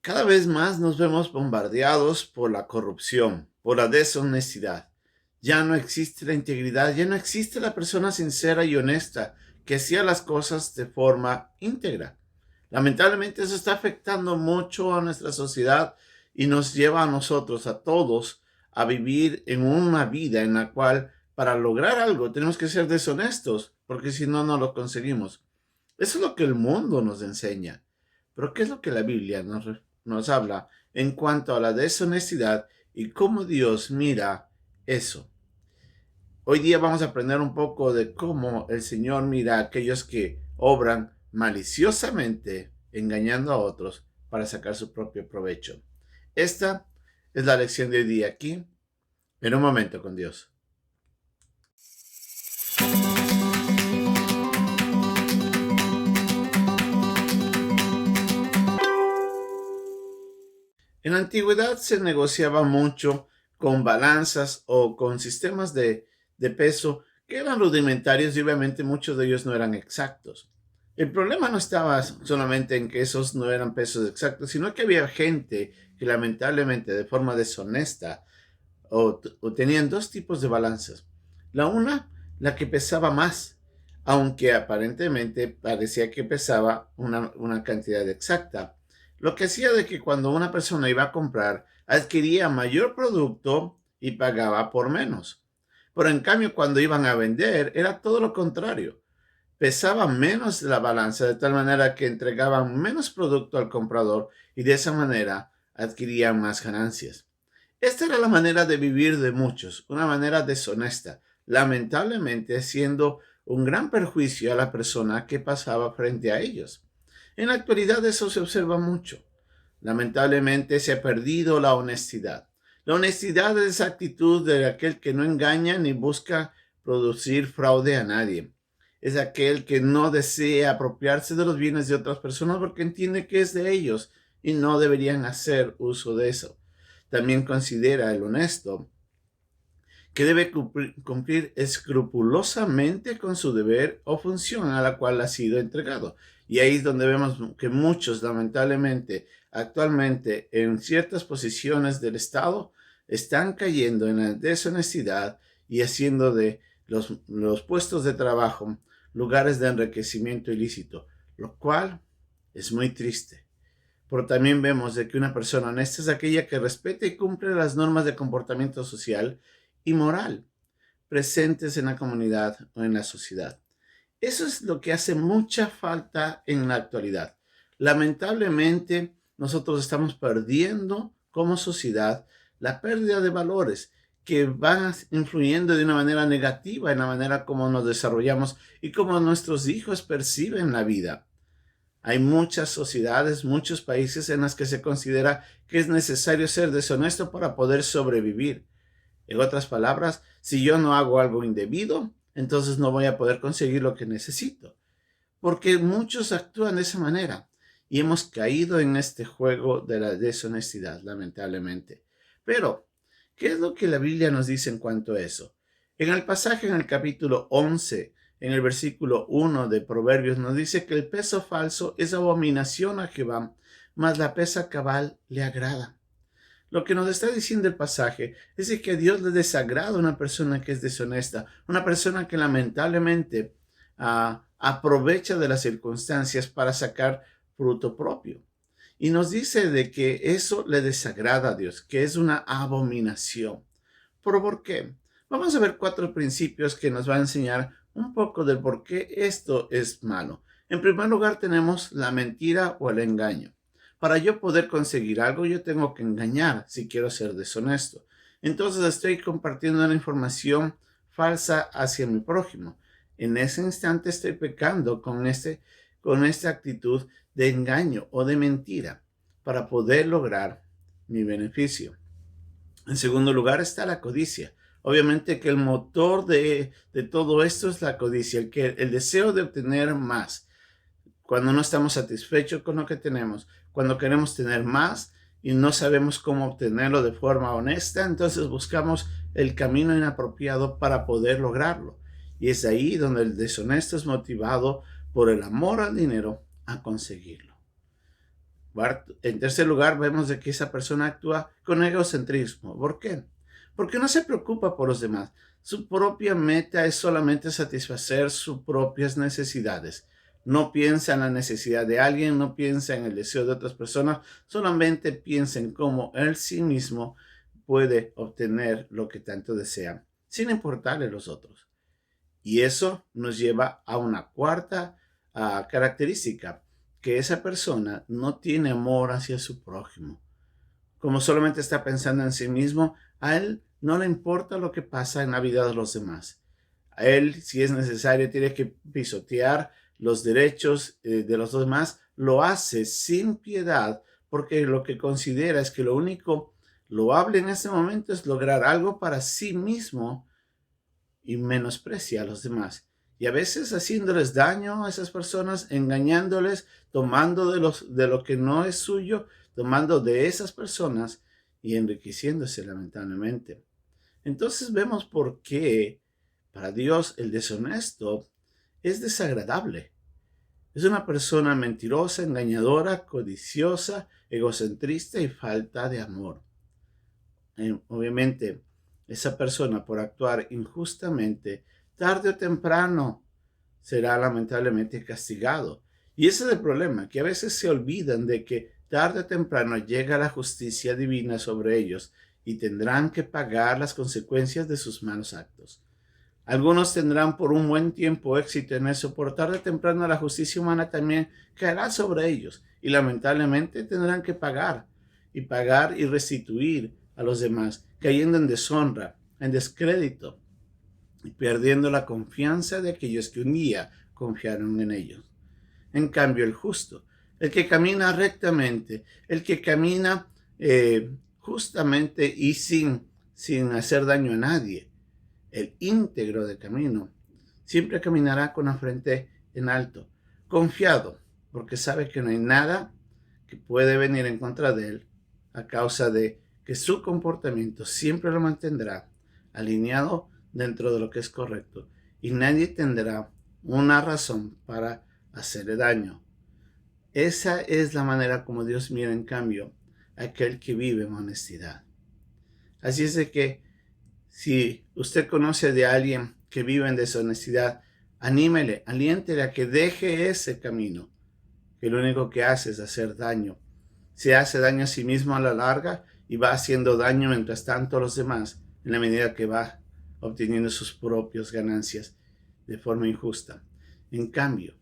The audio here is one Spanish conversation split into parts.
Cada vez más nos vemos bombardeados por la corrupción, por la deshonestidad. Ya no existe la integridad, ya no existe la persona sincera y honesta que hacía las cosas de forma íntegra. Lamentablemente eso está afectando mucho a nuestra sociedad y nos lleva a nosotros, a todos, a vivir en una vida en la cual para lograr algo tenemos que ser deshonestos, porque si no, no lo conseguimos. Eso es lo que el mundo nos enseña. Pero ¿qué es lo que la Biblia nos habla en cuanto a la deshonestidad y cómo Dios mira eso? Hoy día vamos a aprender un poco de cómo el Señor mira a aquellos que obran maliciosamente, engañando a otros para sacar su propio provecho. Esta es la lección de hoy día aquí, en un momento con Dios. En la antigüedad se negociaba mucho con balanzas o con sistemas de peso que eran rudimentarios y obviamente muchos de ellos no eran exactos. El problema no estaba solamente en que esos no eran pesos exactos, sino que había gente que lamentablemente de forma deshonesta o tenían dos tipos de balanzas. La una, la que pesaba más, aunque aparentemente parecía que pesaba una cantidad exacta. Lo que hacía de que cuando una persona iba a comprar, adquiría mayor producto y pagaba por menos. Pero en cambio, cuando iban a vender, era todo lo contrario. Pesaba menos la balanza de tal manera que entregaban menos producto al comprador y de esa manera adquirían más ganancias. Esta era la manera de vivir de muchos, una manera deshonesta, lamentablemente siendo un gran perjuicio a la persona que pasaba frente a ellos. En la actualidad eso se observa mucho. Lamentablemente se ha perdido la honestidad. La honestidad es esa actitud de aquel que no engaña ni busca producir fraude a nadie. Es aquel que no desea apropiarse de los bienes de otras personas porque entiende que es de ellos y no deberían hacer uso de eso. También considera el honesto que debe cumplir escrupulosamente con su deber o función a la cual ha sido entregado. Y ahí es donde vemos que muchos, lamentablemente, actualmente en ciertas posiciones del Estado, están cayendo en la deshonestidad y haciendo de los puestos de trabajo lugares de enriquecimiento ilícito, lo cual es muy triste. Pero también vemos de que una persona honesta es aquella que respeta y cumple las normas de comportamiento social y moral presentes en la comunidad o en la sociedad. Eso es lo que hace mucha falta en la actualidad. Lamentablemente, nosotros estamos perdiendo como sociedad la pérdida de valores que van influyendo de una manera negativa en la manera como nos desarrollamos y como nuestros hijos perciben la vida. Hay muchas sociedades, muchos países en las que se considera que es necesario ser deshonesto para poder sobrevivir. En otras palabras, si yo no hago algo indebido, entonces no voy a poder conseguir lo que necesito. Porque muchos actúan de esa manera y hemos caído en este juego de la deshonestidad, lamentablemente. Pero, ¿qué es lo que la Biblia nos dice en cuanto a eso? En el pasaje en el capítulo 11, en el versículo 1 de Proverbios, nos dice que el peso falso es abominación a Jehová, mas la pesa cabal le agrada. Lo que nos está diciendo el pasaje es de que a Dios le desagrada una persona que es deshonesta, una persona que lamentablemente aprovecha de las circunstancias para sacar fruto propio. Y nos dice de que eso le desagrada a Dios, que es una abominación. ¿Pero por qué? Vamos a ver 4 principios que nos va a enseñar un poco del por qué esto es malo. En primer lugar tenemos la mentira o el engaño. Para yo poder conseguir algo, yo tengo que engañar si quiero ser deshonesto. Entonces estoy compartiendo una información falsa hacia mi prójimo. En ese instante estoy pecando con esta actitud de engaño o de mentira para poder lograr mi beneficio. En segundo lugar está la codicia. Obviamente que el motor de todo esto es la codicia, el deseo de obtener más. Cuando no estamos satisfechos con lo que tenemos, cuando queremos tener más y no sabemos cómo obtenerlo de forma honesta, entonces buscamos el camino inapropiado para poder lograrlo. Y es ahí donde el deshonesto es motivado por el amor al dinero a conseguirlo. En tercer lugar, vemos de que esa persona actúa con egocentrismo. ¿Por qué? Porque no se preocupa por los demás. Su propia meta es solamente satisfacer sus propias necesidades. No piensa en la necesidad de alguien, no piensa en el deseo de otras personas, solamente piensa en cómo él sí mismo puede obtener lo que tanto desea, sin importarle los otros. Y eso nos lleva a una cuarta característica, que esa persona no tiene amor hacia su prójimo. Como solamente está pensando en sí mismo, a él no le importa lo que pasa en la vida de los demás. A él, si es necesario, tiene que pisotear los derechos de los demás. Lo hace sin piedad porque lo que considera es que lo único loable en ese momento es lograr algo para sí mismo y menosprecia a los demás. Y a veces haciéndoles daño a esas personas, engañándoles, tomando de lo que no es suyo, tomando de esas personas y enriqueciéndose lamentablemente. Entonces vemos por qué para Dios el deshonesto es desagradable. Es una persona mentirosa, engañadora, codiciosa, egocentrista y falta de amor. Obviamente, esa persona por actuar injustamente, tarde o temprano será lamentablemente castigado. Y ese es el problema, que a veces se olvidan de que tarde o temprano llega la justicia divina sobre ellos y tendrán que pagar las consecuencias de sus malos actos. Algunos tendrán por un buen tiempo éxito en eso, por tarde o temprano la justicia humana también caerá sobre ellos y lamentablemente tendrán que pagar y restituir a los demás, cayendo en deshonra, en descrédito y perdiendo la confianza de aquellos que un día confiaron en ellos. En cambio, el justo, el que camina rectamente, el que camina justamente y sin hacer daño a nadie, el íntegro de camino, siempre caminará con la frente en alto, confiado, porque sabe que no hay nada que puede venir en contra de él a causa de que su comportamiento siempre lo mantendrá alineado dentro de lo que es correcto y nadie tendrá una razón para hacerle daño. Esa es la manera como Dios mira en cambio a aquel que vive en honestidad. Así es de que si usted conoce de alguien que vive en deshonestidad, anímele, aliéntele a que deje ese camino, que lo único que hace es hacer daño. Se hace daño a sí mismo a la larga y va haciendo daño mientras tanto a los demás en la medida que va obteniendo sus propias ganancias de forma injusta. En cambio,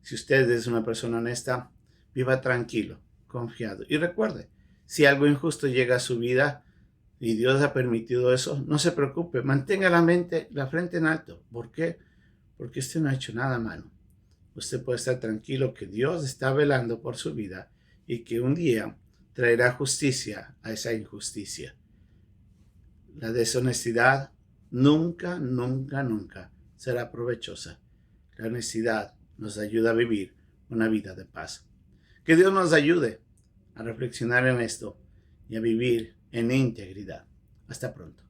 si usted es una persona honesta, viva tranquilo, confiado. Y recuerde, si algo injusto llega a su vida y Dios ha permitido eso, no se preocupe, mantenga la frente en alto. ¿Por qué? Porque usted no ha hecho nada malo. Usted puede estar tranquilo que Dios está velando por su vida y que un día traerá justicia a esa injusticia. La deshonestidad nunca, nunca, nunca será provechosa. La honestidad nos ayuda a vivir una vida de paz. Que Dios nos ayude a reflexionar en esto y a vivir en integridad. Hasta pronto.